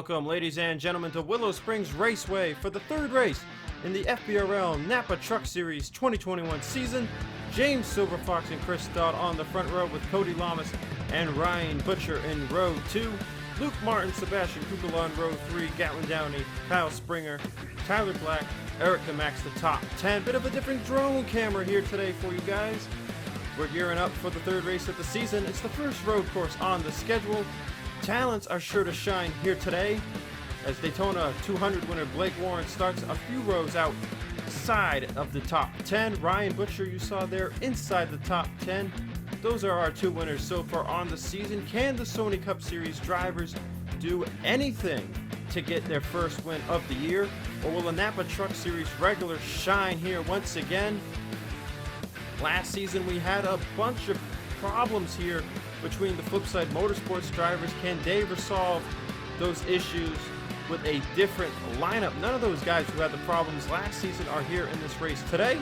Welcome, ladies and gentlemen, to Willow Springs Raceway for the third race in the FBRL Napa Truck Series 2021 season. James Silverfox and Chris Dodd on the front row with Cody Lamas and Ryan Butcher in row 2. Luke Martin, Sebastian Kukala in row 3, Gatlin Downey, Kyle Springer, Tyler Black, Eric the Max, the top 10. Bit of a different drone camera here today for you guys. We're gearing up for the third race of the season. It's the first road course on the schedule. Talents are sure to shine here today as Daytona 200 winner Blake Warren starts a few rows outside of the top 10. Ryan Butcher, you saw there, inside the top 10. Those are our two winners so far on the season. Can the Sony Cup Series drivers do anything to get their first win of the year? Or will the Napa Truck Series regulars shine here once again? Last season we had a bunch of problems here between the Flipside Motorsports drivers. Can they resolve those issues with a different lineup? None of those guys who had the problems last season are here in this race today.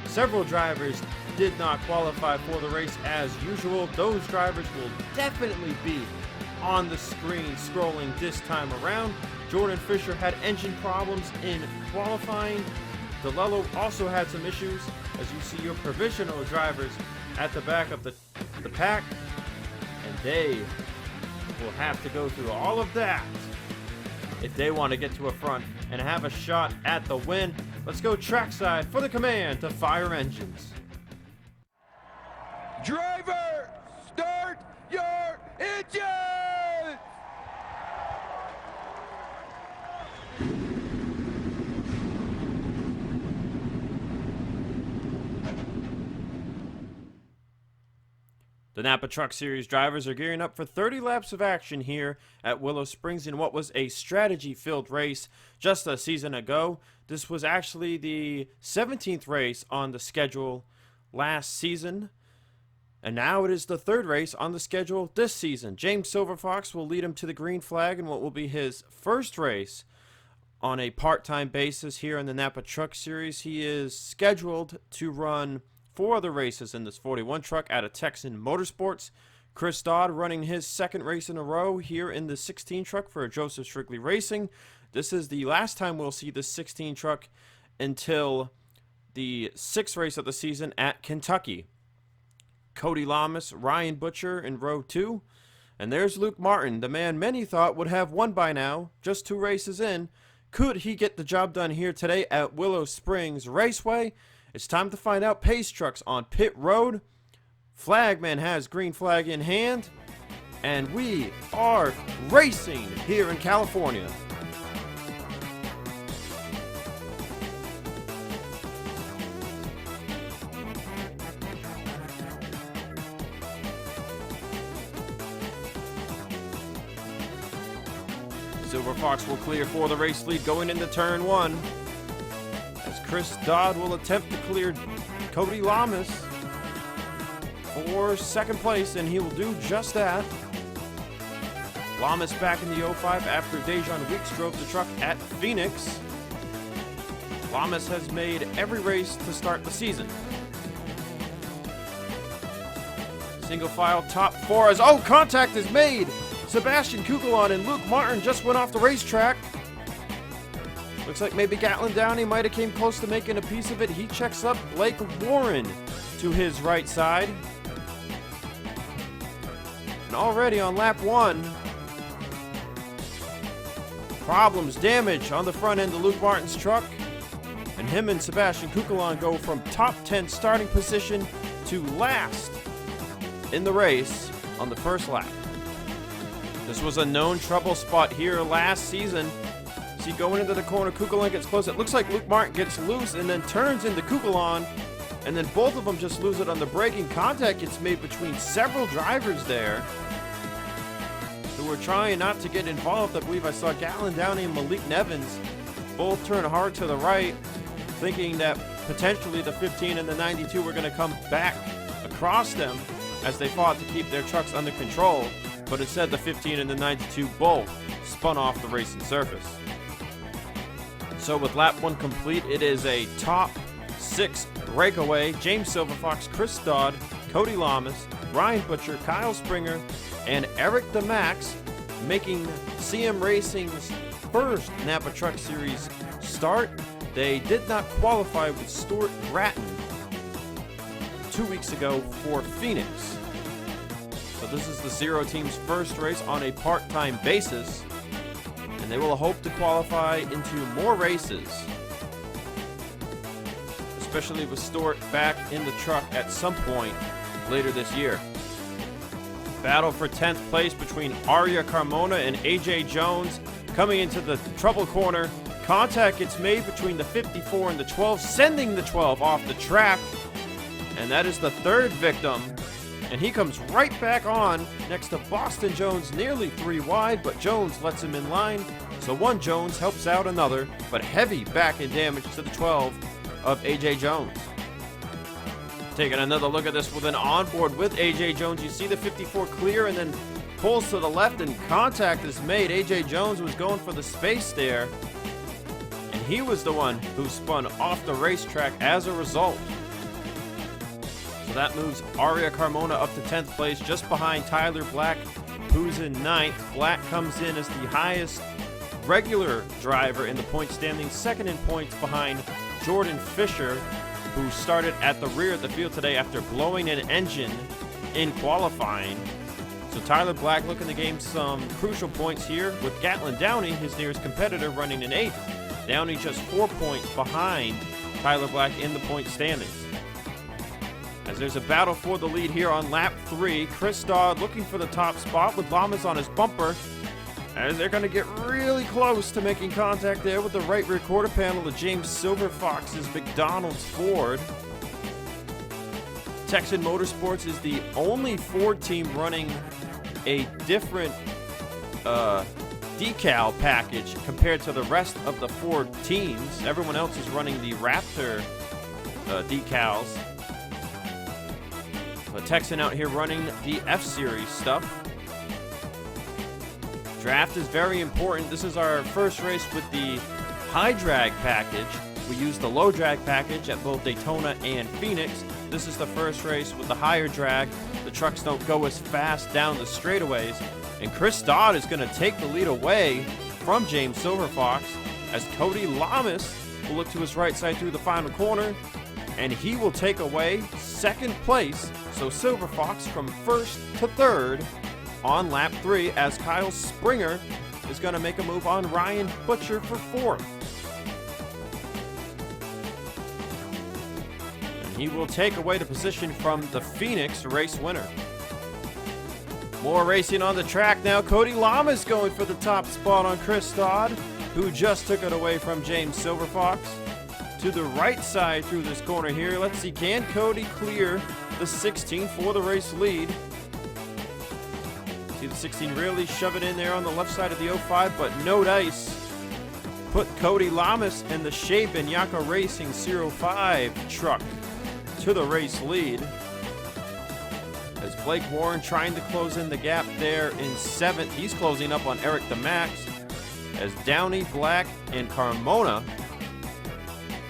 Several drivers did not qualify for the race as usual. Those drivers will definitely be on the screen scrolling this time around. Jordan Fisher had engine problems in qualifying. DeLello also had some issues, as you see your provisional drivers at the back of the pack, and they will have to go through all of that if they want to get to a front and have a shot at the win. Let's go trackside for the command to fire engines. Driver, start your engines! The Napa Truck Series drivers are gearing up for 30 laps of action here at Willow Springs in what was a strategy-filled race just a season ago. This was actually the 17th race on the schedule last season, and now it is the third race on the schedule this season. James Silverfox will lead him to the green flag in what will be his first race on a part-time basis here in the Napa Truck Series. He is scheduled to run 4 other races in this 41 truck out of Texan Motorsports. Chris Dodd running his second race in a row here in the 16 truck for Joseph Strigley Racing. This is the last time we'll see the 16 truck until the 6th race of the season at Kentucky. Cody Lamas, Ryan Butcher in row 2. And there's Luke Martin, the man many thought would have won by now, just 2 races in. Could he get the job done here today at Willow Springs Raceway? It's time to find out. Pace trucks on pit road. Flagman has green flag in hand. And we are racing here in California. Silverfox will clear for the race lead going into turn 1. As Chris Dodd will attempt to clear Cody Lamas for second place, and he will do just that. Lamas back in the 05 after Dejan Weeks drove the truck at Phoenix. Lamas has made every race to start the season. Single file top 4 as contact is made. Sebastian Kukala and Luke Martin just went off the racetrack. Looks like maybe Gatlin Downey might have came close to making a piece of it. He checks up Blake Warren to his right side. And already on lap 1, problems, damage on the front end of Luke Martin's truck. And him and Sebastian Kukala go from top 10 starting position to last in the race on the first lap. This was a known trouble spot here last season. See, going into the corner, Kukala gets close. It looks like Luke Martin gets loose and then turns into Kukala, and then both of them just lose it on the braking. Contact gets made between several drivers there who were trying not to get involved. I believe I saw Gatlin Downey and Malik Nevins both turn hard to the right, thinking that potentially the 15 and the 92 were going to come back across them as they fought to keep their trucks under control. But instead, the 15 and the 92 both spun off the racing surface. So with lap 1 complete, it is a top 6 breakaway. James Silverfox, Chris Dodd, Cody Lamas, Ryan Butcher, Kyle Springer, and Eric the Max making CM Racing's first Napa Truck Series start. They did not qualify with Stuart Bratton 2 weeks ago for Phoenix. So this is the Zero Team's first race on a part-time basis, and they will hope to qualify into more races, especially with Stuart back in the truck at some point later this year. Battle for 10th place between Aria Carmona and AJ Jones. Coming into the trouble corner, contact gets made between the 54 and the 12, sending the 12 off the track. And that is the third victim. And he comes right back on next to Boston Jones, nearly 3 wide, but Jones lets him in line. So one Jones helps out another, but heavy back end damage to the 12 of AJ Jones. Taking another look at this with an onboard with AJ Jones, you see the 54 clear and then pulls to the left and contact is made. AJ Jones was going for the space there, and he was the one who spun off the racetrack as a result. So that moves Aria Carmona up to 10th place, just behind Tyler Black, who's in 9th. Black comes in as the highest regular driver in the point standing, second in points behind Jordan Fisher, who started at the rear of the field today after blowing an engine in qualifying. So Tyler Black looking to gain some crucial points here, with Gatlin Downey, his nearest competitor, running in 8th. Downey just 4 points behind Tyler Black in the point standings. As there's a battle for the lead here on lap 3, Chris Dodd looking for the top spot with Lamas on his bumper, as they're going to get really close to making contact there with the right rear quarter panel of James Silverfox's McDonald's Ford. Texan Motorsports is the only Ford team running a different decal package compared to the rest of the Ford teams. Everyone else is running the Raptor decals. But Texan out here running the F-Series stuff. Draft is very important. This is our first race with the high drag package. We use the low drag package at both Daytona and Phoenix. This is the first race with the higher drag. The trucks don't go as fast down the straightaways. And Chris Dodd is going to take the lead away from James Silverfox, as Cody Lamas will look to his right side through the final corner, and he will take away second place. So Silverfox from first to third on lap 3, as Kyle Springer is going to make a move on Ryan Butcher for 4th. And he will take away the position from the Phoenix race winner. More racing on the track now. Cody Lamas going for the top spot on Chris Dodd, who just took it away from James Silverfox. To the right side through this corner here. Let's see, can Cody clear the 16 for the race lead? See the 16 really shove it in there on the left side of the 05, but no dice. Put Cody Lamas and the Shape and Yaka Racing 05 truck to the race lead. As Blake Warren trying to close in the gap there in 7th. He's closing up on Eric DeMax, as Downey, Black, and Carmona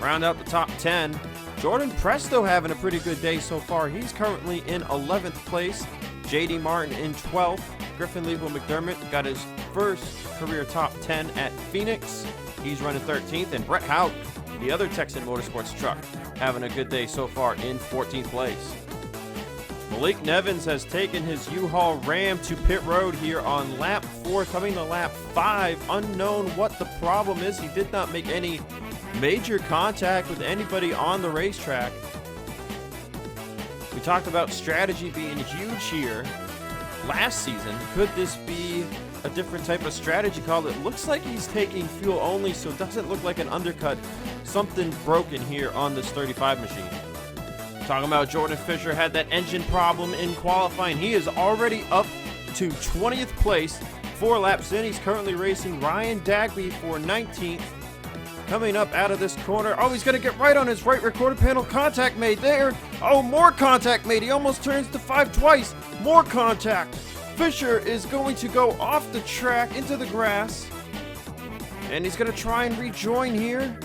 round out the top 10. Jordan Presto having a pretty good day so far. He's currently in 11th place. J.D. Martin in 12th. Griffin Levo McDermott got his first career top 10 at Phoenix. He's running 13th. And Brett Houck, the other Texan Motorsports truck, having a good day so far in 14th place. Malik Nevins has taken his U-Haul Ram to pit road here on lap 4, coming to lap 5. Unknown what the problem is. He did not make any major contact with anybody on the racetrack. We talked about strategy being huge here last season. Could this be a different type of strategy call? It looks like he's taking fuel only, so it doesn't look like an undercut. Something broken here on this 35 machine. Talking about Jordan Fisher, had that engine problem in qualifying. He is already up to 20th place, 4 laps in. He's currently racing Ryan Dagby for 19th. Coming up out of this corner. Oh, he's going to get right on his right rear quarter panel. Contact made there. Oh, more contact made. He almost turns to 5 twice. More contact. Fisher is going to go off the track into the grass. And he's going to try and rejoin here.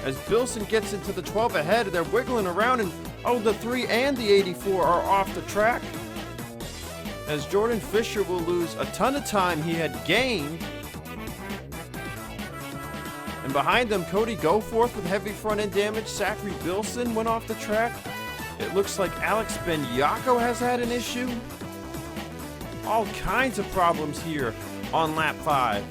As Bilson gets into the 12 ahead, they're wiggling around, and oh, the 3 and the 84 are off the track. as Jordan Fisher will lose a ton of time he had gained. And behind them, Cody Goforth with heavy front end damage. Zachary Bilson went off the track. It looks like Alex Benyako has had an issue. All kinds of problems here on lap 5.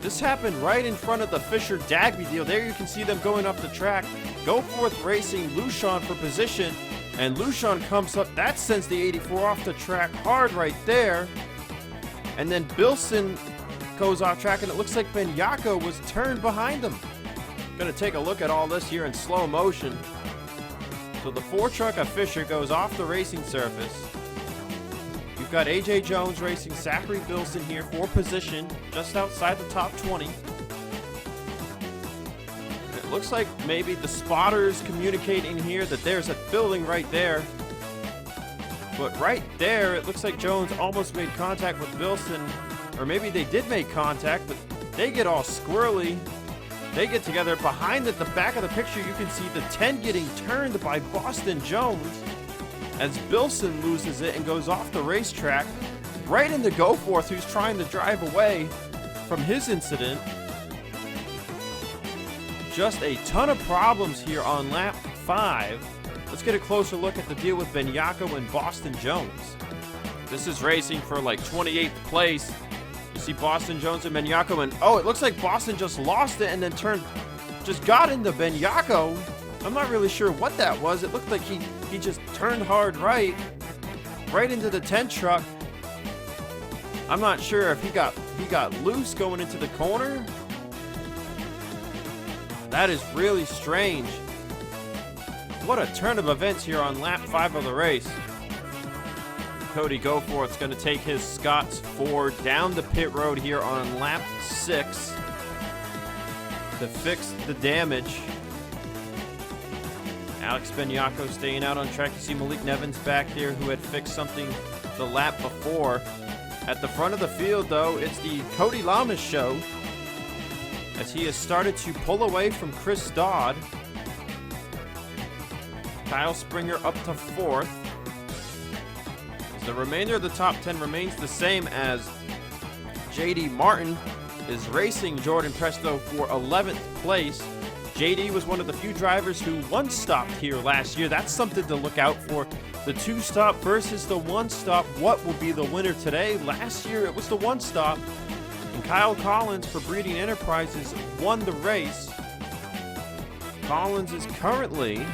This happened right in front of the Fisher-Dagby deal. There you can see them going up the track. Goforth racing Lucian for position, and Lucian comes up. That sends the 84 off the track hard right there. And then Bilson goes off track, and it looks like Benyako was turned behind him. Gonna take a look at all this here in slow motion. So the 4 truck of Fisher goes off the racing surface. You've got AJ Jones racing Zachary Bilson here for position, just outside the top 20. It looks like maybe the spotters communicating here that there's a building right there. But right there, it looks like Jones almost made contact with Bilson. Or maybe they did make contact, but they get all squirrely. They get together. Behind at the back of the picture, you can see the 10 getting turned by Boston Jones as Bilson loses it and goes off the racetrack right into Goforth, who's trying to drive away from his incident. Just a ton of problems here on lap 5. Let's get a closer look at the deal with Benyako and Boston Jones. This is racing for like 28th place. You see Boston Jones and Benyako, and oh, it looks like Boston just lost it and then just got into Benyako. I'm not really sure what that was. It looked like he just turned hard right into the 10 truck. I'm not sure if he got loose going into the corner. That is really strange. What a turn of events here on lap 5 of the race. Cody Goforth's going to take his Scots Ford down the pit road here on lap 6 to fix the damage. Alex Benyako staying out on track. You see Malik Nevins back there who had fixed something the lap before. At the front of the field, though, it's the Cody Lamas show as he has started to pull away from Chris Dodd. Kyle Springer up to 4th. The remainder of the top 10 remains the same as JD Martin is racing Jordan Presto for 11th place. JD was one of the few drivers who one-stopped here last year. That's something to look out for. The 2-stop versus the 1-stop. What will be the winner today? Last year it was the 1-stop. And Kyle Collins for Breeding Enterprises won the race. Collins is currently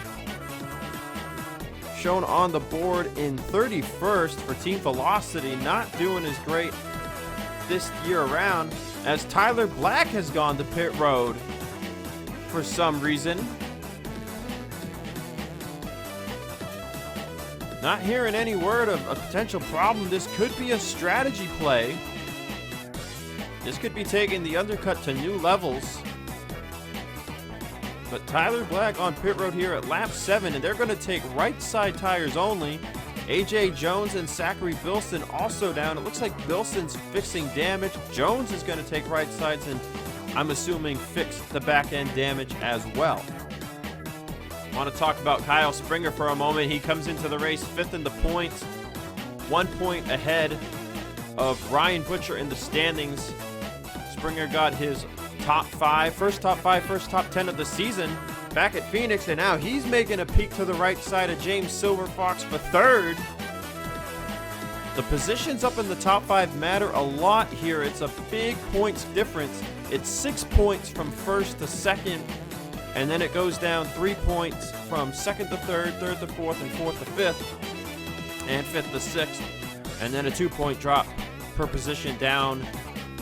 shown on the board in 31st for Team Velocity. Not doing as great this year around as Tyler Black has gone to pit road for some reason. Not hearing any word of a potential problem. This could be a strategy play. This could be taking the undercut to new levels. But Tyler Black on pit road here at lap 7, and they're going to take right side tires only. AJ Jones and Zachary Bilson also down. It looks like Bilson's fixing damage. Jones is going to take right sides and I'm assuming fix the back end damage as well. I want to talk about Kyle Springer for a moment. He comes into the race 5th in the points, 1 point ahead of Ryan Butcher in the standings. Springer got his first top 10 of the season back at Phoenix, and now he's making a peek to the right side of James Silverfox for 3rd. The positions up in the top 5 matter a lot here. It's a big points difference. It's 6 points from 1st to 2nd, and then it goes down 3 points from 2nd to 3rd, 3rd to 4th, and 4th to 5th, and 5th to 6th, and then a 2-point drop per position down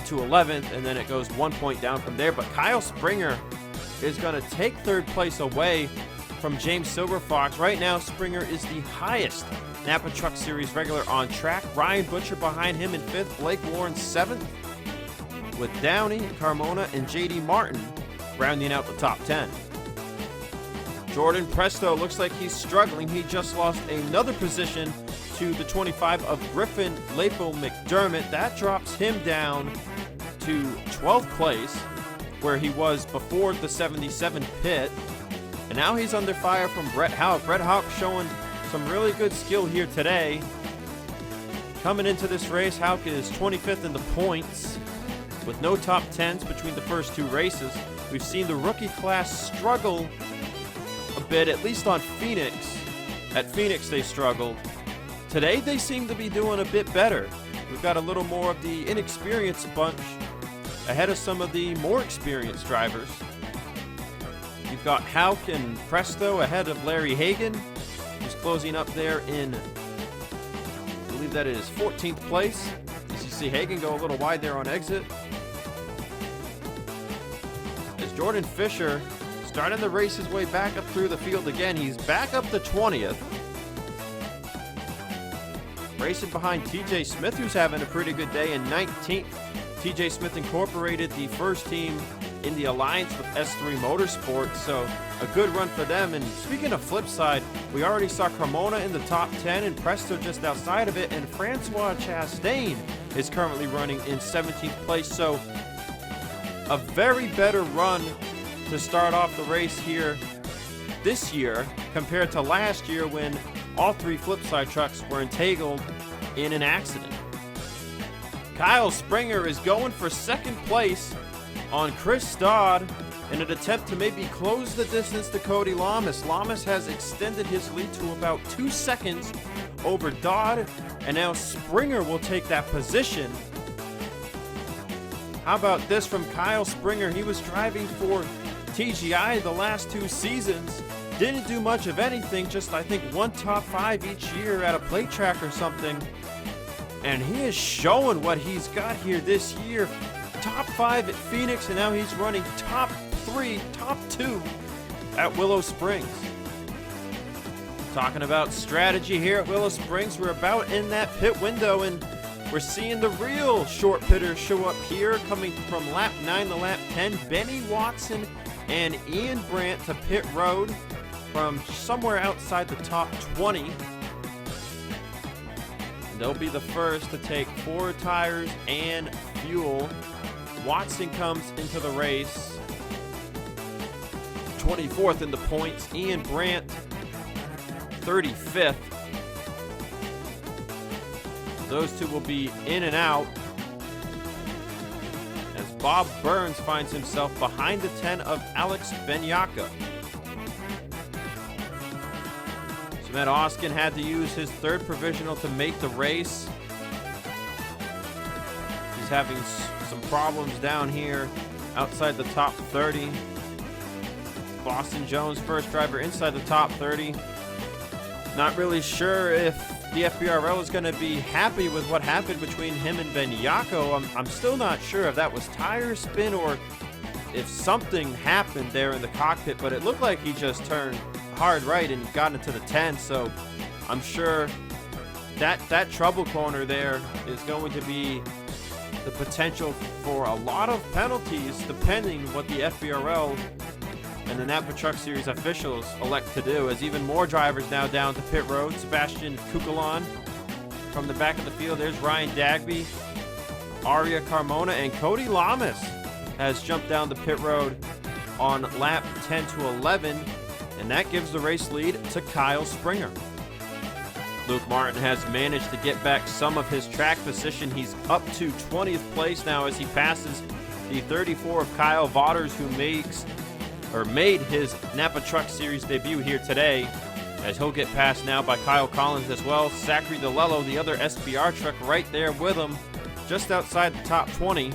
to 11th, and then it goes 1 point down from there. But Kyle Springer is going to take 3rd place away from James Silverfox. Right now, Springer is the highest Napa Truck Series regular on track. Ryan Butcher behind him in 5th. Blake Warren 7th, with Downey, Carmona, and JD Martin rounding out the top 10. Jordan Presto looks like he's struggling. He just lost another position to the 25 of Griffin Lapo McDermott. That drops him down to 12th place, where he was before the 77 pit. And now he's under fire from Brett Houck. Brett Houck showing some really good skill here today. Coming into this race, Hauck is 25th in the points with no top 10s between the first two races. We've seen the rookie class struggle a bit, at least on Phoenix. At Phoenix they struggled. Today they seem to be doing a bit better. We've got a little more of the inexperienced bunch ahead of some of the more experienced drivers. You've got Hauck and Presto ahead of Larry Hagan, who's closing up there in, I believe that is 14th place. As you see Hagan go a little wide there on exit. As Jordan Fisher starting to race his way back up through the field again. He's back up to 20th. Racing behind TJ Smith, who's having a pretty good day, in 19th. TJ Smith Incorporated, the first team in the alliance with S3 Motorsports, so a good run for them. And speaking of flip side, we already saw Carmona in the top 10 and Presto just outside of it, and Francois Chastain is currently running in 17th place. So a very better run to start off the race here this year compared to last year when all three flipside trucks were entangled in an accident. Kyle Springer is going for second place on Chris Dodd in an attempt to maybe close the distance to Cody Lamas. Lamas has extended his lead to about 2 seconds over Dodd, and now Springer will take that position. How about this from Kyle Springer? He was driving for TGI the last 2 seasons. Didn't do much of anything, just I think 1 top 5 each year at a plate track or something. And he is showing what he's got here this year. Top 5 at Phoenix, and now he's running top 3, top 2 at Willow Springs. Talking about strategy here at Willow Springs, we're about in that pit window, and we're seeing the real short pitters show up here, coming from lap 9 to lap 10. Benny Watson and Ian Brandt to pit road from somewhere outside the top 20. They'll be the first to take 4 tires and fuel. Watson comes into the race 24th in the points. Ian Brandt 35th. Those two will be in and out as Bob Burns finds himself behind the 10 of Alex Benyaka. Matt Oskin had to use his 3rd provisional to make the race. He's having some problems down here outside the top 30. Boston Jones, first driver inside the top 30. Not really sure if the FBRL is going to be happy with what happened between him and Benyako. I'm still not sure if that was tire spin or if something happened there in the cockpit, but it looked like he just turned hard right and got into the 10, so I'm sure that trouble corner there is going to be the potential for a lot of penalties depending what the FBRL and the Napa Truck Series officials elect to do, as even more drivers now down to pit road. Sebastian Kukulon from the back of the field. There's Ryan Dagby, Aria Carmona, and Cody Lamas has jumped down the pit road on lap 10 to 11. And that gives the race lead to Kyle Springer. Luke Martin has managed to get back some of his track position. He's up to 20th place now as he passes the 34 of Kyle Vaughters, who made his Napa Truck Series debut here today, as he'll get passed now by Kyle Collins as well. Zachary DeLello, the other SBR truck, right there with him, just outside the top 20.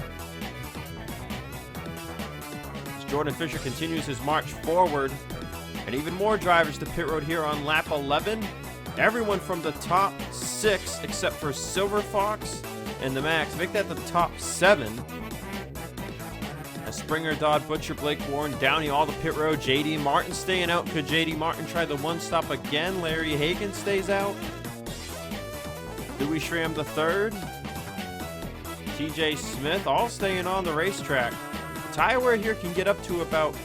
As Jordan Fisher continues his march forward. And even more drivers to pit road here on lap 11. Everyone from the top 6 except for Silver Fox and the Max make that the top 7. As Springer, Dodd, Butcher, Blake Warren, Downey, all the pit road. JD Martin staying out. Could JD Martin try the one stop again? Larry Hagan stays out. Dewey Schramm the 3rd. TJ Smith all staying on the racetrack. Tire wear here can get up to about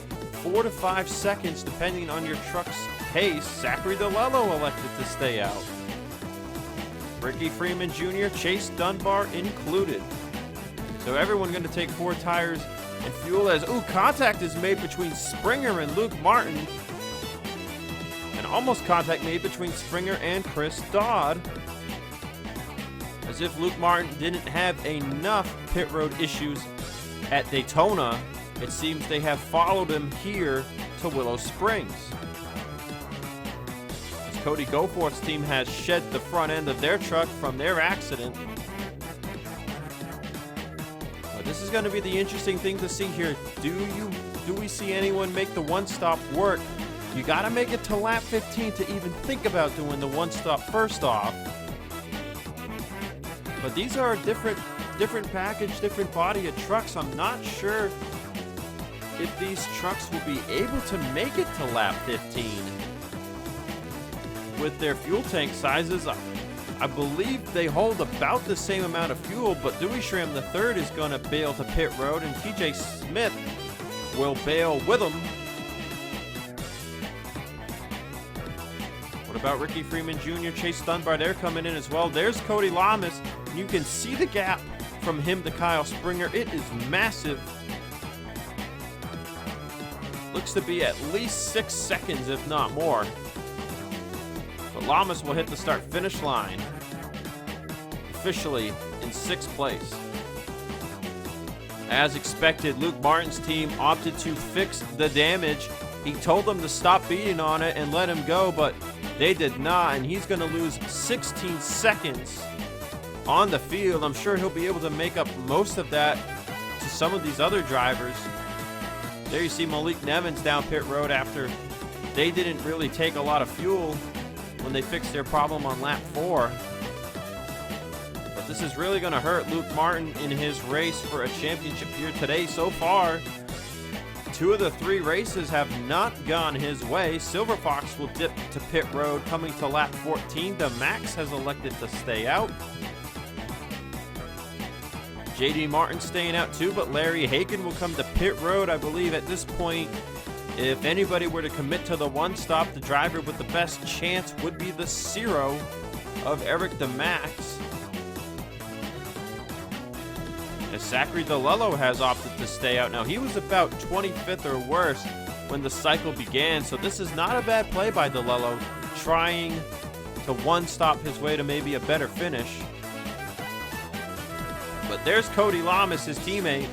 4 to 5 seconds depending on your truck's pace. Zachary DeLello elected to stay out. Ricky Freeman Jr., Chase Dunbar included. So everyone going to take 4 tires and fuel, as contact is made between Springer and Luke Martin. And almost contact made between Springer and Chris Dodd. As if Luke Martin didn't have enough pit road issues at Daytona, it seems they have followed him here to Willow Springs. As Cody Goforth's team has shed the front end of their truck from their accident. But this is going to be the interesting thing to see here. Do we see anyone make the one-stop work? You got to make it to lap 15 to even think about doing the one-stop first off. But these are different package, different body of trucks. I'm not sure if these trucks will be able to make it to lap 15. With their fuel tank sizes, I believe they hold about the same amount of fuel, but Dewey Schramm III is going to bail to pit road, and TJ Smith will bail with him. What about Ricky Freeman Jr., Chase Dunbar? They're coming in as well. There's Cody Lamas. You can see the gap from him to Kyle Springer. It is massive. Looks to be at least 6 seconds, if not more. But Lamas will hit the start-finish line, officially in 6th place. As expected, Luke Martin's team opted to fix the damage. He told them to stop beating on it and let him go, but they did not, and he's going to lose 16 seconds on the field. I'm sure he'll be able to make up most of that to some of these other drivers. There you see Malik Nevins down pit road after they didn't really take a lot of fuel when they fixed their problem on lap 4. But this is really going to hurt Luke Martin in his race for a championship here today. So far, 2 of the 3 races have not gone his way. Silver Fox will dip to pit road coming to lap 14. The Max has elected to stay out. JD Martin staying out too, but Larry Haken will come to pit road. I believe at this point, if anybody were to commit to the one stop, the driver with the best chance would be the Zero of Eric DeMax. As Zachary DeLello has opted to stay out. Now, he was about 25th or worse when the cycle began, so this is not a bad play by DeLello, trying to one-stop his way to maybe a better finish. But there's Cody Lamas, his teammate.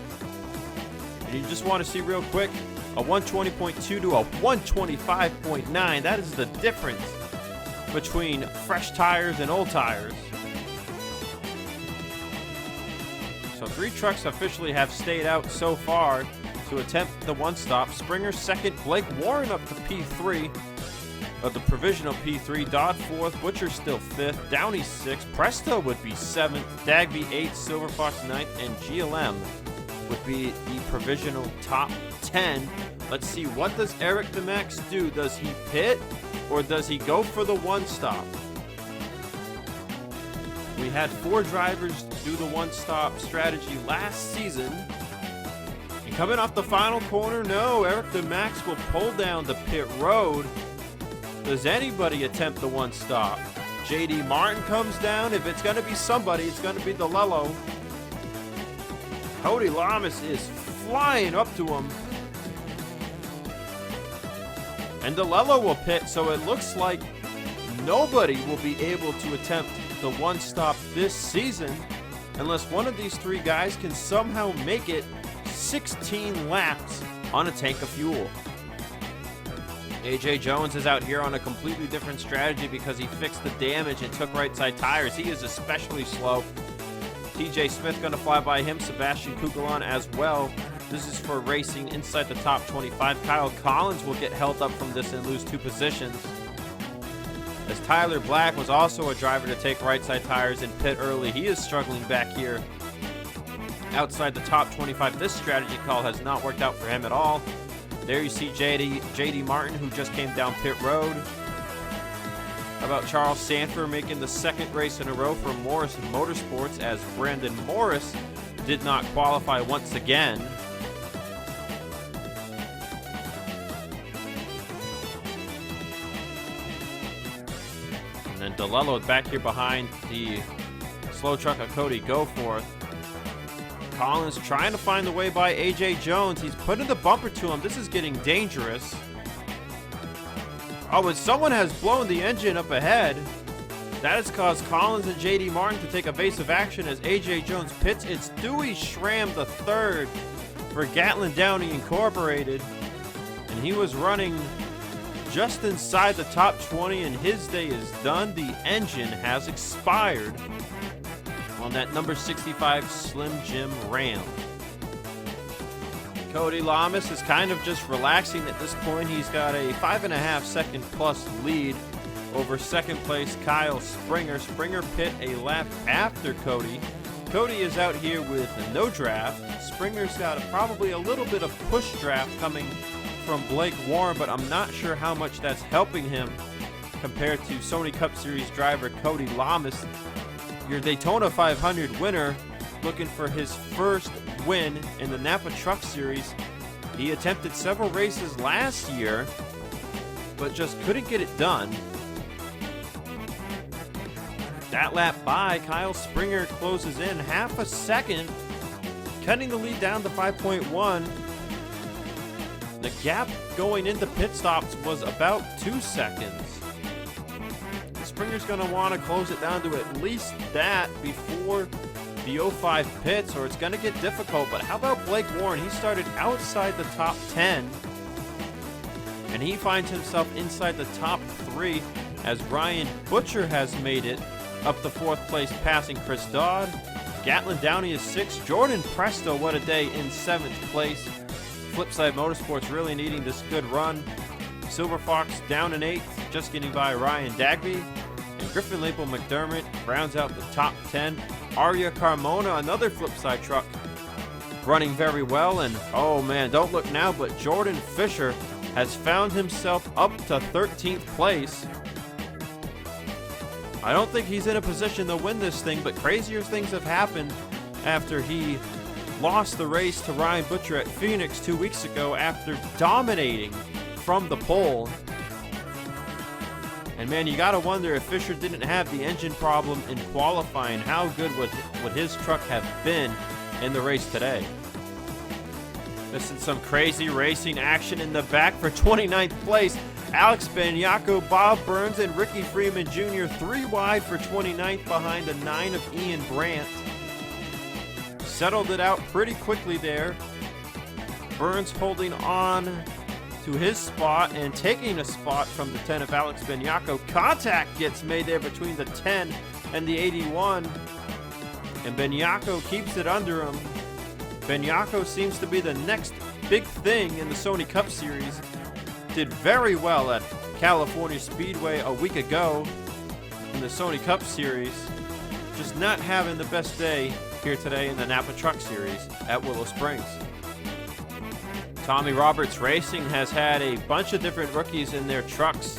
And you just want to see real quick, a 120.2 to a 125.9. That is the difference between fresh tires and old tires. So 3 trucks officially have stayed out so far to attempt the one-stop. Springer second, Blake Warren up to P3 of the provisional P3. Dodd 4th, Butcher still 5th, Downey 6th, Presto would be 7th, Dagby 8th, Silver Fox 9th, and GLM would be the provisional top 10. Let's see, what does Eric DeMax do? Does he pit or does he go for the one-stop? We had 4 drivers do the one-stop strategy last season. And coming off the final corner, no, Eric DeMax will pull down the pit road. Does anybody attempt the one-stop? JD Martin comes down. If it's going to be somebody, it's going to be DeLello. Cody Lamas is flying up to him. And DeLello will pit, so it looks like nobody will be able to attempt the one-stop this season unless one of these 3 guys can somehow make it 16 laps on a tank of fuel. AJ Jones is out here on a completely different strategy because he fixed the damage and took right side tires. He is especially slow. TJ Smith going to fly by him, Sebastian Kukulon as well. This is for racing inside the top 25. Kyle Collins will get held up from this and lose 2 positions. As Tyler Black was also a driver to take right side tires and pit early. He is struggling back here outside the top 25. This strategy call has not worked out for him at all. There you see JD Martin, who just came down pit road. How about Charles Sanford making the 2nd race in a row for Morris Motorsports, as Brandon Morris did not qualify once again. And then DeLello back here behind the slow truck of Cody Goforth. Collins trying to find the way by AJ Jones. He's putting the bumper to him. This is getting dangerous. Oh, and someone has blown the engine up ahead. That has caused Collins and J.D. Martin to take evasive action as A.J. Jones pits. It's Dewey Schramm III for Gatlin Downey Incorporated, and he was running just inside the top 20, and his day is done. The engine has expired on that number 65 Slim Jim Ram. Cody Lamas is kind of just relaxing at this point. He's got a 5.5 second plus lead over second place Kyle Springer. Springer pit a lap after Cody. Cody is out here with no draft. Springer's got probably a little bit of push draft coming from Blake Warren, but I'm not sure how much that's helping him compared to Sony Cup Series driver Cody Lamas, your Daytona 500 winner, looking for his first win in the Napa Truck Series. He attempted several races last year, but just couldn't get it done. That lap by, Kyle Springer closes in half a second, cutting the lead down to 5.1. The gap going into pit stops was about 2 seconds. Springer's going to want to close it down to at least that before the 05 pits, or it's going to get difficult. But how about Blake Warren? He started outside the top 10, and he finds himself inside the top 3 as Ryan Butcher has made it up to 4th place, passing Chris Dodd. Gatlin Downey is 6th. Jordan Presto, what a day, in 7th place. Flipside Motorsports really needing this good run. Silver Fox down in 8th, just getting by Ryan Dagby. And Griffin Lapel McDermott rounds out the top 10. Arya Carmona, another Flipside truck, running very well. And oh man, don't look now, but Jordan Fisher has found himself up to 13th place. I don't think he's in a position to win this thing, but crazier things have happened after he lost the race to Ryan Butcher at Phoenix 2 weeks ago after dominating from the pole. And man, you gotta wonder if Fisher didn't have the engine problem in qualifying, how good would his truck have been in the race today. This is some crazy racing action in the back for 29th place. Alex Banyako, Bob Burns, and Ricky Freeman Jr. 3 wide for 29th behind the 9 of Ian Brandt. Settled it out pretty quickly there. Burns holding on to his spot and taking a spot from the 10 of Alex Banyako. Contact gets made there between the 10 and the 81. And Banyako keeps it under him. Banyako seems to be the next big thing in the Sony Cup Series. Did very well at California Speedway a week ago in the Sony Cup Series. Just not having the best day here today in the Napa Truck Series at Willow Springs. Tommy Roberts Racing has had a bunch of different rookies in their trucks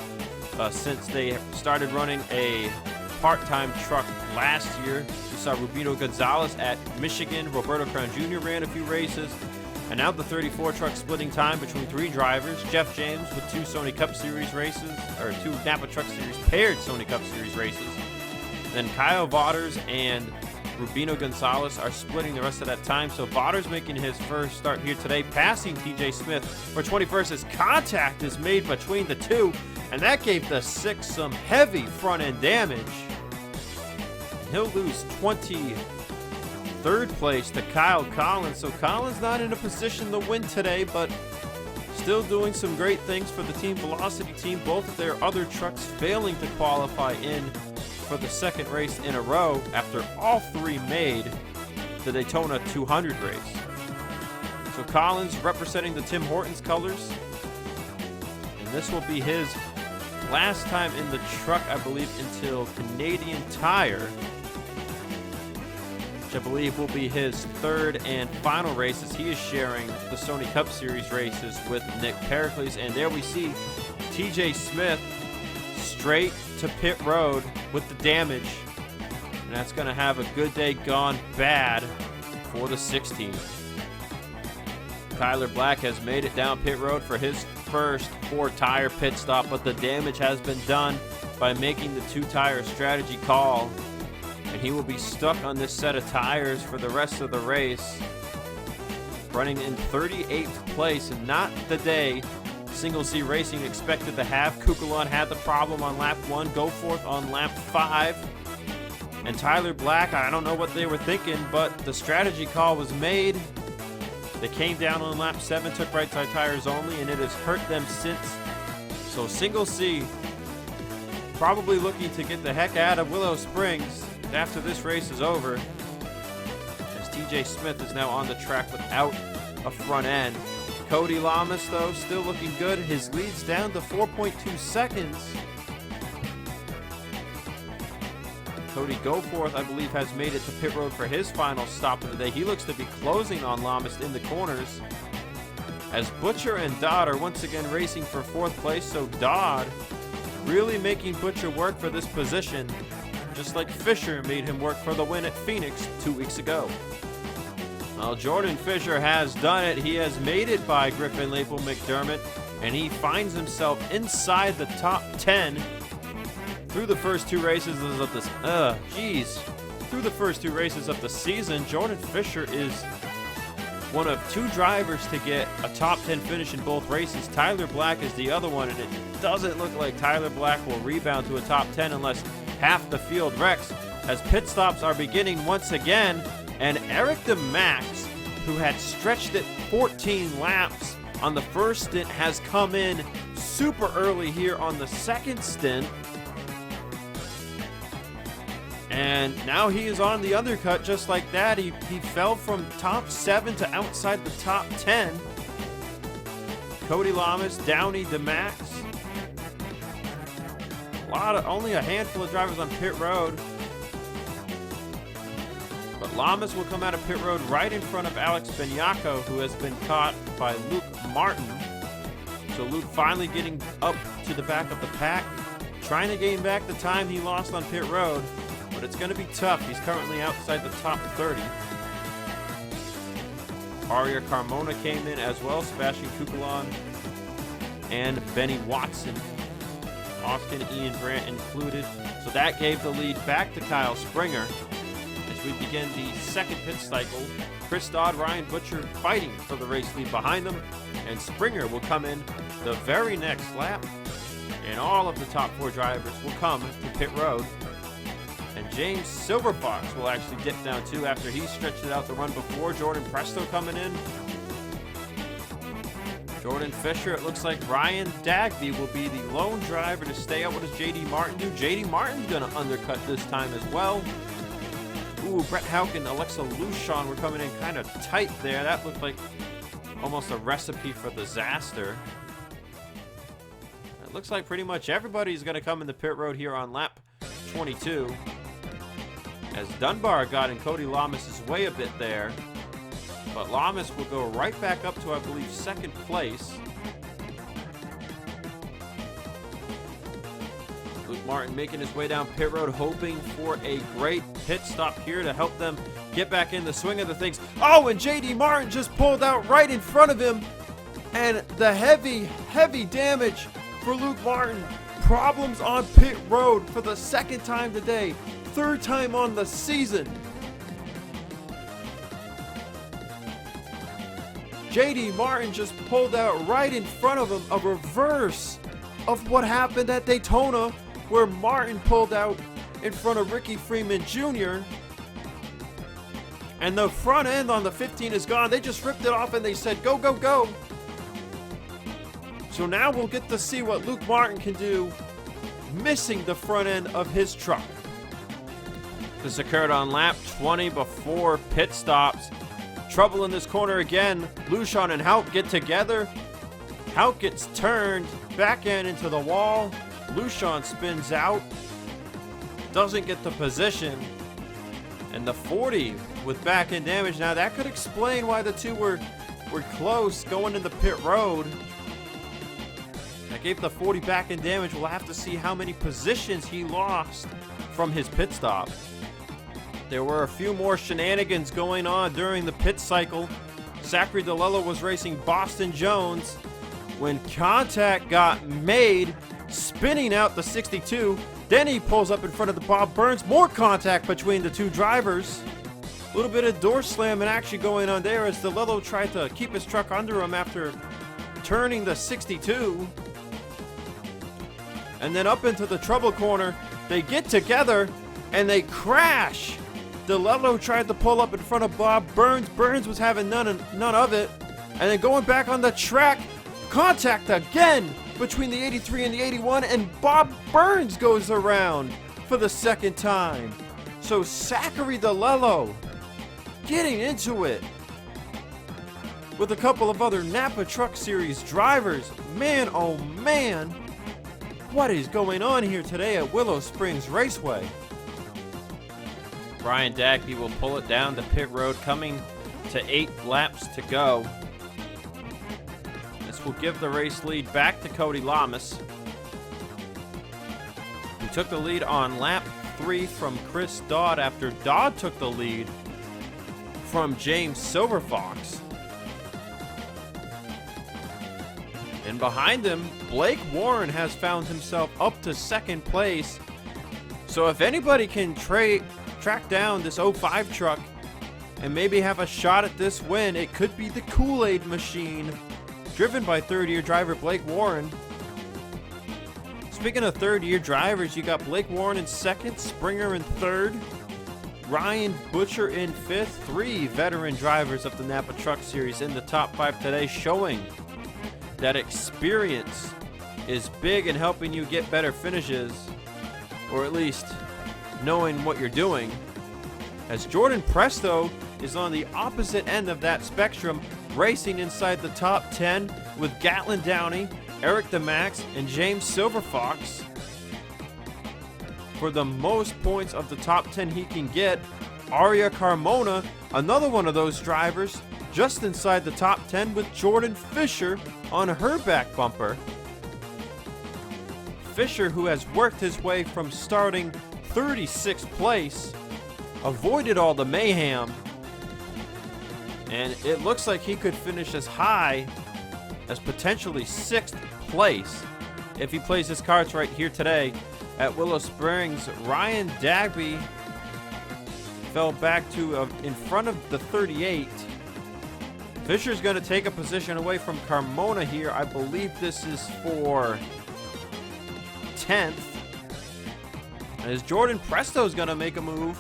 since they started running a part-time truck last year. We saw Rubino Gonzalez at Michigan. Roberto Crown Jr. ran a few races. And now the 34 truck splitting time between 3 drivers. Jeff James with 2 Sony Cup Series races, or 2 Napa Truck Series paired Sony Cup Series races. Then Kyle Vaughters and Rubino Gonzalez are splitting the rest of that time. So Vaughters making his first start here today, passing TJ Smith for 21st as contact is made between the 2. And that gave the 6 some heavy front end damage. And he'll lose 23rd place to Kyle Collins. So Collins not in a position to win today, but still doing some great things for the Team Velocity team. Both of their other trucks failing to qualify in for the second race in a row after all 3 made the Daytona 200 race. So Collins representing the Tim Hortons colors. And this will be his last time in the truck, I believe, until Canadian Tire, which I believe will be his 3rd and final race as he is sharing the Sony Cup Series races with Nick Pericles. And there we see TJ Smith straight to pit road with the damage. And that's going to have a good day gone bad for the 16. Tyler Black has made it down pit road for his first 4-tire pit stop, but the damage has been done by making the 2-tire strategy call. And he will be stuck on this set of tires for the rest of the race, running in 38th place, and not the day Single C Racing expected to have. Kukulon had the problem on lap 1, Goforth on lap 5. And Tyler Black, I don't know what they were thinking, but the strategy call was made. They came down on lap 7, took right side tires only, and it has hurt them since. So Single C probably looking to get the heck out of Willow Springs after this race is over, as TJ Smith is now on the track without a front end. Cody Lamas, though, still looking good. His lead's down to 4.2 seconds. Cody Goforth, I believe, has made it to pit road for his final stop of the day. He looks to be closing on Lamas in the corners, as Butcher and Dodd are once again racing for 4th place. So Dodd really making Butcher work for this position, just like Fisher made him work for the win at Phoenix 2 weeks ago. Well, Jordan Fisher has done it. He has made it by Griffin Lapel McDermott, and he finds himself inside the top 10 through the first 2 races of this. Through the first 2 races of the season, Jordan Fisher is one of 2 drivers to get a top 10 finish in both races. Tyler Black is the other one, and it doesn't look like Tyler Black will rebound to a top 10 unless half the field wrecks, as pit stops are beginning once again. And Eric DeMax, who had stretched it 14 laps on the first stint, has come in super early here on the second stint. And now he is on the undercut just like that. He fell from top 7 to outside the top 10. Cody Lamas, Downey, DeMax. Only a handful of drivers on pit road. But Lamas will come out of pit road right in front of Alex Benyako, who has been caught by Luke Martin. So Luke finally getting up to the back of the pack, trying to gain back the time he lost on pit road. But it's going to be tough. He's currently outside the top 30. Aria Carmona came in as well, Sebastian Kukulon and Benny Watson. Austin Ian Brandt included. So that gave the lead back to Kyle Springer. As we begin the second pit cycle, Chris Dodd, Ryan Butcher fighting for the race lead behind them. And Springer will come in the very next lap. And all of the top 4 drivers will come to pit road. And James Silverfox will actually dip down too after he stretched it out the run before. Jordan Presto coming in. Jordan Fisher, it looks like Ryan Dagby will be the lone driver to stay out. What does J.D. Martin do? J.D. Martin's going to undercut this time as well. Ooh, Brett Houck and Alexa Luschon were coming in kind of tight there. That looked like almost a recipe for disaster. It looks like pretty much everybody's going to come in the pit road here on lap 22. As Dunbar got in Cody Lamas' way a bit there. But Lamas will go right back up to, I believe, 2nd place. Luke Martin making his way down pit road, hoping for a great pit stop here to help them get back in the swing of the things. Oh, and J.D. Martin just pulled out right in front of him. And the heavy damage for Luke Martin. Problems on pit road for the 2nd time today. 3rd time on the season. J.D. Martin just pulled out right in front of him a reverse of what happened at Daytona, where Martin pulled out in front of Ricky Freeman Jr. And the front end on the 15 is gone. They just ripped it off and they said, go, go, go. So now we'll get to see what Luke Martin can do, missing the front end of his truck. This occurred on lap 20 before pit stops. Trouble in this corner again. Luschon and Houck get together. Houck gets turned back end into the wall. Luschon spins out. Doesn't get the position. And the 40 with back end damage. Now that could explain why the two were close going into pit road. That gave the 40 back end damage. We'll have to see how many positions he lost from his pit stop. There were a few more shenanigans going on during the pit cycle. Zachary DeLello was racing Boston Jones when contact got made, spinning out the 62. Then he pulls up in front of the Bob Burns. More contact between the two drivers. A little bit of door slamming actually going on there as DeLello tried to keep his truck under him after turning the 62. And then up into the trouble corner, they get together and they crash. DeLello tried to pull up in front of Bob Burns. Burns was having none of it. And then going back on the track, contact again between the 83 and the 81, and Bob Burns goes around for the second time. So Zachary DeLello getting into it with a couple of other Napa Truck Series drivers. Man, oh man, what is going on here today at Willow Springs Raceway? Brian Dagby will pull it down the pit road, coming to 8 laps to go. This will give the race lead back to Cody Lamas, who took the lead on lap 3 from Chris Dodd after Dodd took the lead from James Silverfox. And behind him, Blake Warren has found himself up to second place. So if anybody can track down this 05 truck and maybe have a shot at this win, it could be the Kool-Aid machine, driven by third-year driver Blake Warren. Speaking of third-year drivers, you got Blake Warren in second, Springer in third, Ryan Butcher in fifth. 3 veteran drivers of the Napa Truck Series in the top 5 today, showing that experience is big in helping you get better finishes, or at least knowing what you're doing. As Jordan Presto is on the opposite end of that spectrum, racing inside the top 10 with Gatlin Downey, Eric DeMax, and James Silverfox. For the most points of the top 10 he can get, Aria Carmona, another one of those drivers, just inside the top 10 with Jordan Fisher on her back bumper. Fisher, who has worked his way from starting 36th place, avoided all the mayhem, and it looks like he could finish as high as potentially 6th place if he plays his cards right here today at Willow Springs. Ryan Dagby fell back to in front of the 38. Fisher's going to take a position away from Carmona here. I believe this is for 10th. As Jordan Presto is going to make a move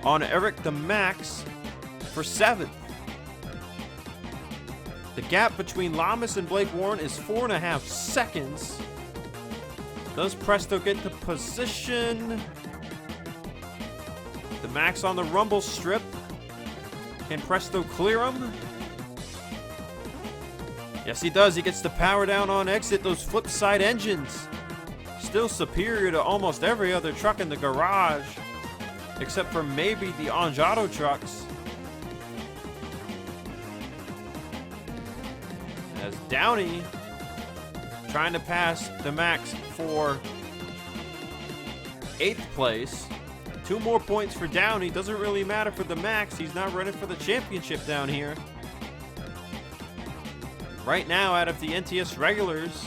on Eric DeMax for 7th. The gap between Lamas and Blake Warren is 4.5 seconds. Does Presto get the position? DeMax on the rumble strip. Can Presto clear him? Yes, he does. He gets the power down on exit. Those flip side engines, still superior to almost every other truck in the garage, except for maybe the Angiato trucks. As Downey trying to pass DeMax for 8th place. 2 more points for Downey. Doesn't really matter for DeMax. He's not running for the championship down here. Right now, out of the NTS regulars,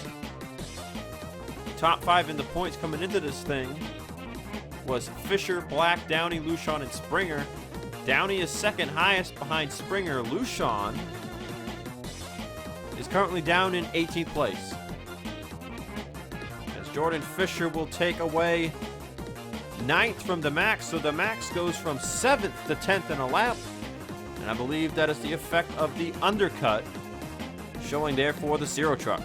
top 5 in the points coming into this thing was Fisher, Black, Downey, Luschon, and Springer. Downey is second highest behind Springer. Luschon is currently down in 18th place. As Jordan Fisher will take away 9th from DeMax, so DeMax goes from 7th to 10th in a lap. And I believe that is the effect of the undercut, showing there for the Zero truck.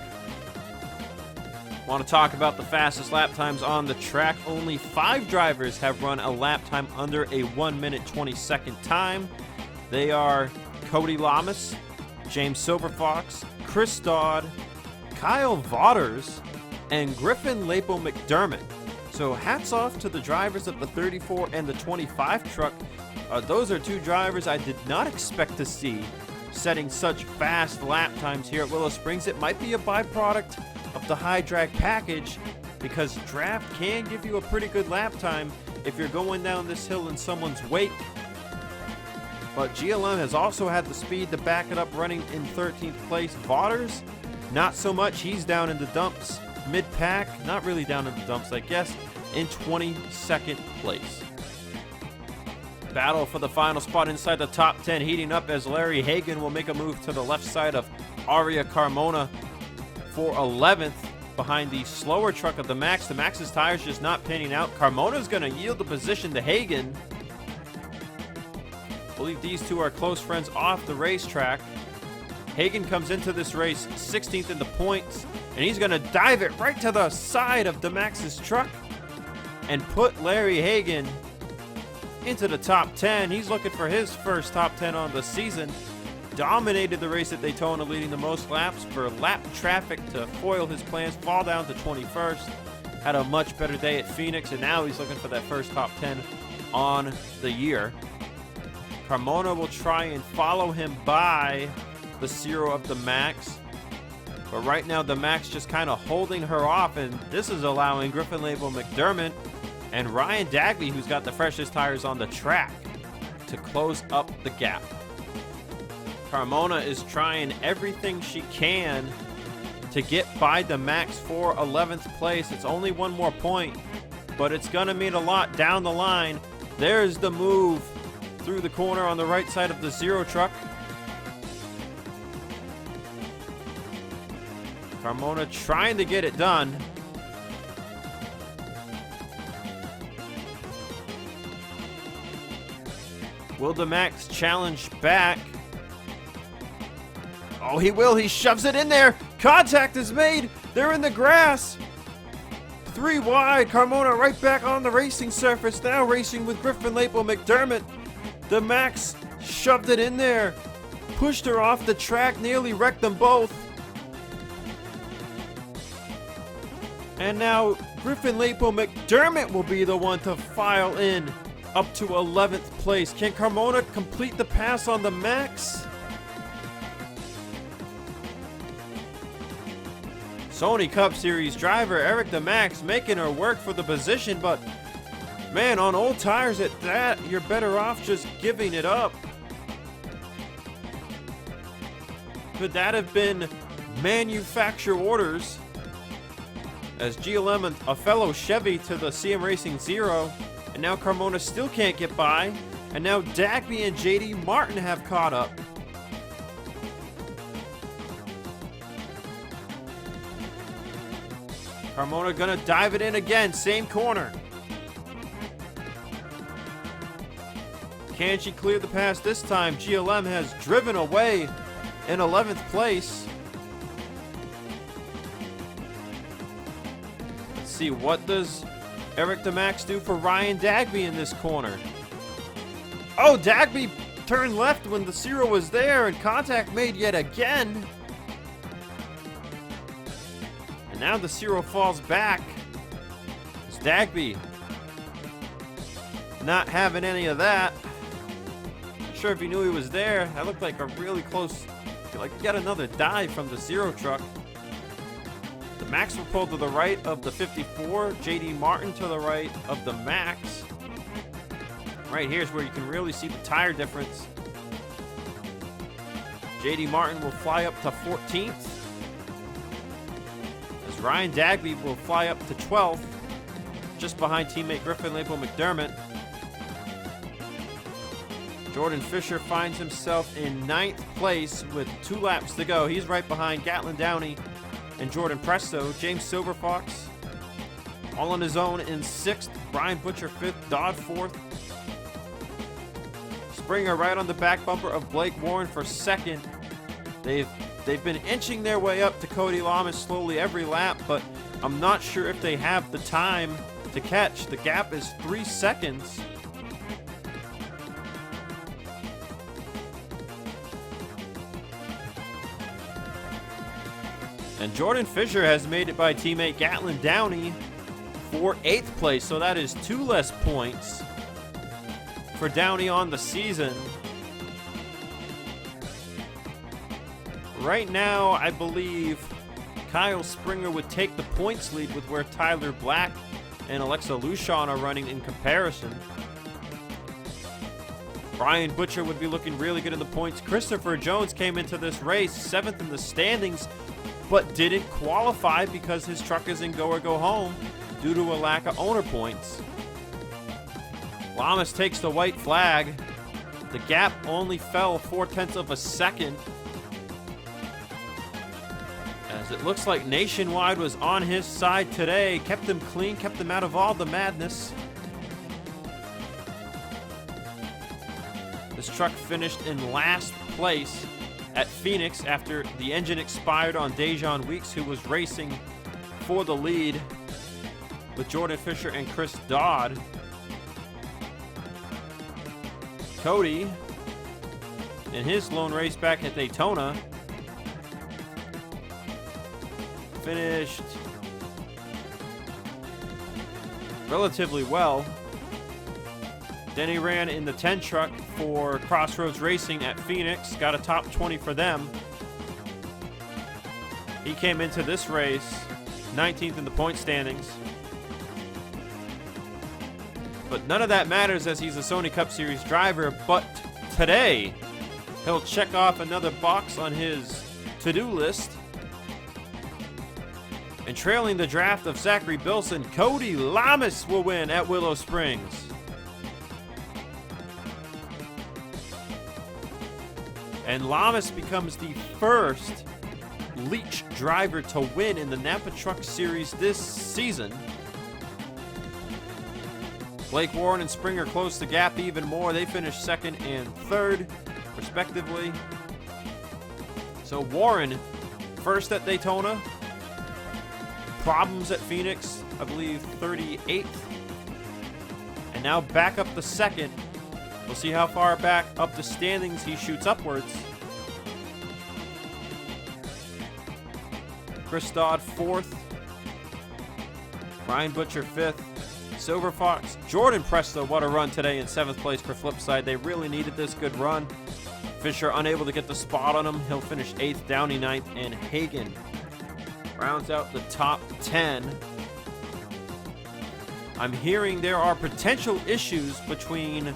Want to talk about the fastest lap times on the track. Only 5 drivers have run a lap time under a 1 minute 20-second time. They are Cody Lamas, James Silverfox, Chris Dodd, Kyle Vaughters, and Griffin Lapo McDermott. So hats off to the drivers of the 34 and the 25 truck. Those are 2 drivers I did not expect to see setting such fast lap times here at Willow Springs. It might be a byproduct of the high drag package, because draft can give you a pretty good lap time if you're going down this hill in someone's wake. But GLM has also had the speed to back it up, running in 13th place. Vaughters, not so much. He's down in the dumps mid-pack. Not really down in the dumps, I guess, in 22nd place. Battle for the final spot inside the top 10 heating up as Larry Hagan will make a move to the left side of Aria Carmona. for 11th behind the slower truck of the Max. The Max's tires just not panning out. Carmona's going to yield the position to Hagan. I believe these two are close friends off the racetrack. Hagan comes into this race 16th in the points, and he's going to dive it right to the side of the Max's truck and put Larry Hagan into the top 10. He's looking for his first top 10 on the season. Dominated the race at Daytona, leading the most laps for lap traffic to foil his plans, fall down to 21st. Had a much better day at Phoenix, and now he's looking for that first top 10 on the year. Carmona will try and follow him by the zero of the Max. But right now, the Max just kind of holding her off, and this is allowing Griffin Label McDermott and Ryan Dagby, who's got the freshest tires on the track, to close up the gap. Carmona is trying everything she can to get by the Max for 11th place. It's only one more point, but it's going to mean a lot down the line. There's the move through the corner on the right side of the zero truck. Carmona trying to get it done. Will the Max challenge back? Oh, he will. He shoves it in there. Contact is made. They're in the grass. 3 wide. Carmona right back on the racing surface. Now racing with Griffin Lapel McDermott. The Max shoved it in there. Pushed her off the track. Nearly wrecked them both. And now Griffin Lapel McDermott will be the one to file in up to 11th place. Can Carmona complete the pass on the Max? Sony Cup Series driver Eric the Max making her work for the position, but man, on old tires at that, you're better off just giving it up. Could that have been manufacturer orders? As GLM and a fellow Chevy to the CM Racing Zero, and now Carmona still can't get by, and now Dagby and JD Martin have caught up. Carmona gonna dive it in again, same corner. Can she clear the pass this time? GLM has driven away in 11th place. Let's see, what does Eric the Max do for Ryan Dagby in this corner? Oh, Dagby turned left when the zero was there, and contact made yet again. And now the zero falls back. It's Dagby not having any of that. Not sure if he knew he was there. That looked like a really close, like he got another dive from the zero truck. The Max will pull to the right of the 54. JD Martin to the right of the Max. Right here is where you can really see the tire difference. JD Martin will fly up to 14th. As Ryan Dagby will fly up to 12th, just behind teammate Griffin Lapel McDermott. Jordan Fisher finds himself in 9th place with 2 laps to go. He's right behind Gatlin Downey and Jordan Presto. James Silverfox all on his own in 6th. Brian Butcher 5th. Dodd 4th. Springer right on the back bumper of Blake Warren for 2nd. They've been inching their way up to Cody Lamas slowly every lap, but I'm not sure if they have the time to catch. The gap is 3 seconds. And Jordan Fisher has made it by teammate Gatlin Downey for 8th place, so that is 2 less points for Downey on the season. Right now, I believe Kyle Springer would take the points lead with where Tyler Black and Alexa Lushon are running in comparison. Brian Butcher would be looking really good in the points. Christopher Jones came into this race 7th in the standings, but didn't qualify because his truck is in go or go home due to a lack of owner points. Lamas takes the white flag. The gap only fell 0.4 of a second. As It looks like Nationwide was on his side today. Kept him clean, kept him out of all the madness. This truck finished in last place at Phoenix after the engine expired on Dejon Weeks, who was racing for the lead with Jordan Fisher and Chris Dodd. Cody, in his lone race back at Daytona, finished relatively well. Then he ran in the 10 truck for Crossroads Racing at Phoenix, got a top 20 for them. He came into this race 19th in the point standings. But none of that matters as he's a Sony Cup Series driver. But today, he'll check off another box on his to-do list. And trailing the draft of Zachary Bilson, Cody Lamas will win at Willow Springs. And Lamas becomes the first Leach driver to win in the Napa Truck Series this season. Blake Warren and Springer closed the gap even more. They finished second and third, respectively. So Warren, first at Daytona. Problems at Phoenix, I believe 38th. And now back up the second. We'll see how far back up the standings he shoots upwards. Chris Dodd, 4th. Ryan Butcher, 5th. Silver Fox, Jordan Presto, what a run today in 7th place for Flipside. They really needed this good run. Fisher unable to get the spot on him. He'll finish 8th, Downey 9th, and Hagan rounds out the top 10. I'm hearing there are potential issues between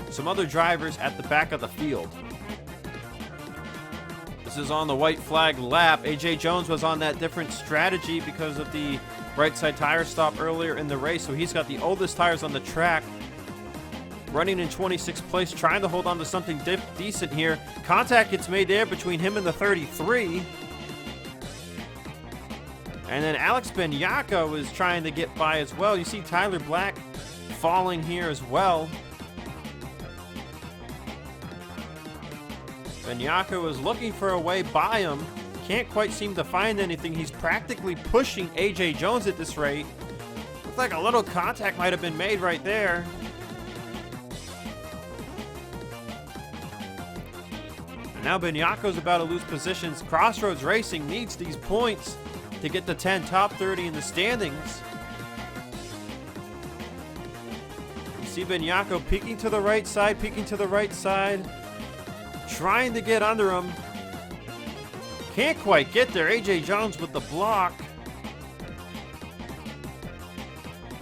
some other drivers at the back of the field. This is on the white flag lap. AJ Jones was on that different strategy because of the right side tire stop earlier in the race, so he's got the oldest tires on the track. Running in 26th place, trying to hold on to something decent here. Contact gets made there between him and the 33. And then Alex Benyako is trying to get by as well. You see Tyler Black falling here as well. Benyako is looking for a way by him. Can't quite seem to find anything. He's practically pushing AJ Jones at this rate. Looks like a little contact might have been made right there. And now Benyako's about to lose positions. Crossroads Racing needs these points to get the 10 top 30 in the standings. You see Benyako peeking to the right side, trying to get under him. Can't quite get there. AJ Jones with the block.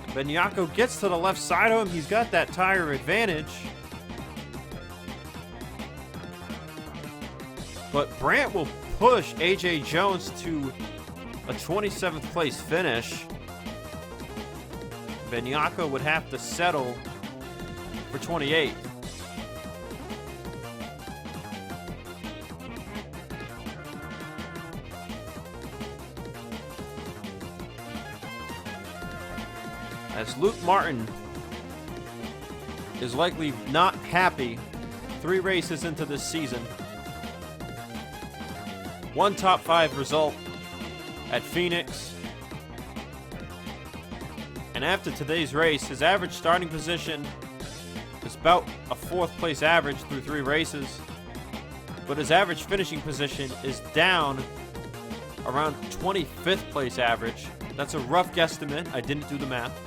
Benyako gets to the left side of him. He's got that tire advantage. But Brandt will push AJ Jones to a 27th place finish. Benyako would have to settle for 28th. As Luke Martin is likely not happy 3 races into this season. 1 top 5 result at Phoenix. And after today's race, his average starting position is about a 4th place average through 3 races. But his average finishing position is down around 25th place average. That's a rough guesstimate. I didn't do the math.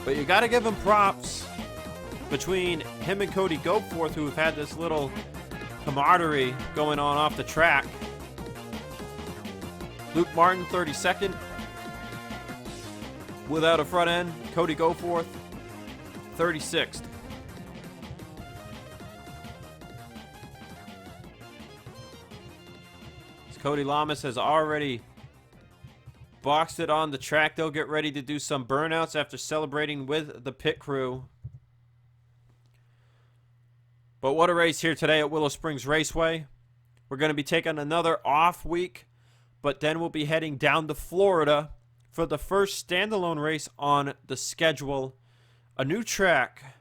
But you got to give him props between him and Cody Goforth, who have had this little camaraderie going on off the track. Luke Martin, 32nd. Without a front end. Cody Goforth, 36th. Cody Lamas has already boxed it on the track. They'll get ready to do some burnouts after celebrating with the pit crew. But what a race here today at Willow Springs Raceway. We're going to be taking another off week, but then we'll be heading down to Florida for the first standalone race on the schedule. A new track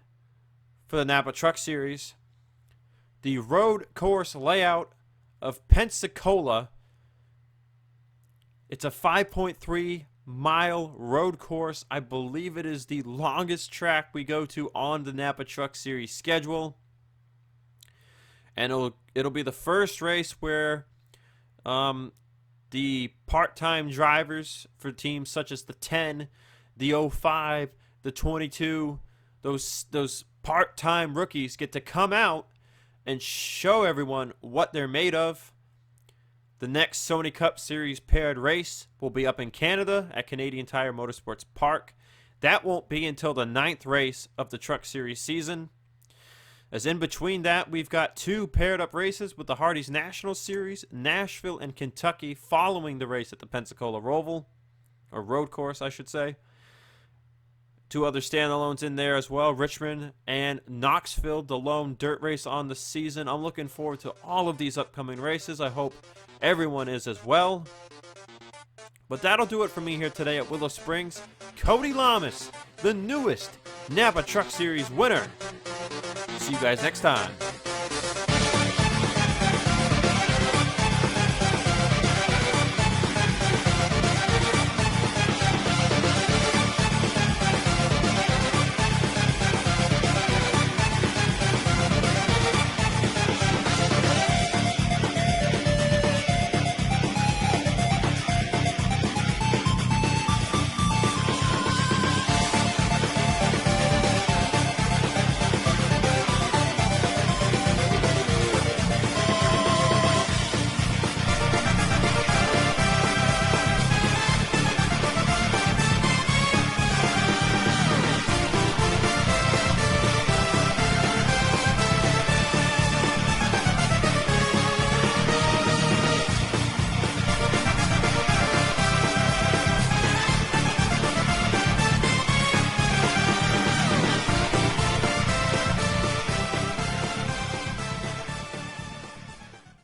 for the Napa Truck Series. The road course layout of Pensacola. It's a 5.3 mile road course. I believe it is the longest track we go to on the Napa Truck Series schedule. And it'll be the first race where the part-time drivers for teams such as the 10, the 05, the 22, those part-time rookies get to come out and show everyone what they're made of. The next Sony Cup Series paired race will be up in Canada at Canadian Tire Motorsports Park. That won't be until the 9th race of the Truck Series season. As in between that, we've got 2 paired up races with the Hardee's National Series, Nashville and Kentucky, following the race at the Pensacola Roval, or road course, I should say. 2 other standalones in there as well, Richmond and Knoxville, the lone dirt race on the season. I'm looking forward to all of these upcoming races. I hope everyone is as well. But that'll do it for me here today at Willow Springs. Cody Lamas, the newest Napa Truck Series winner. See you guys next time.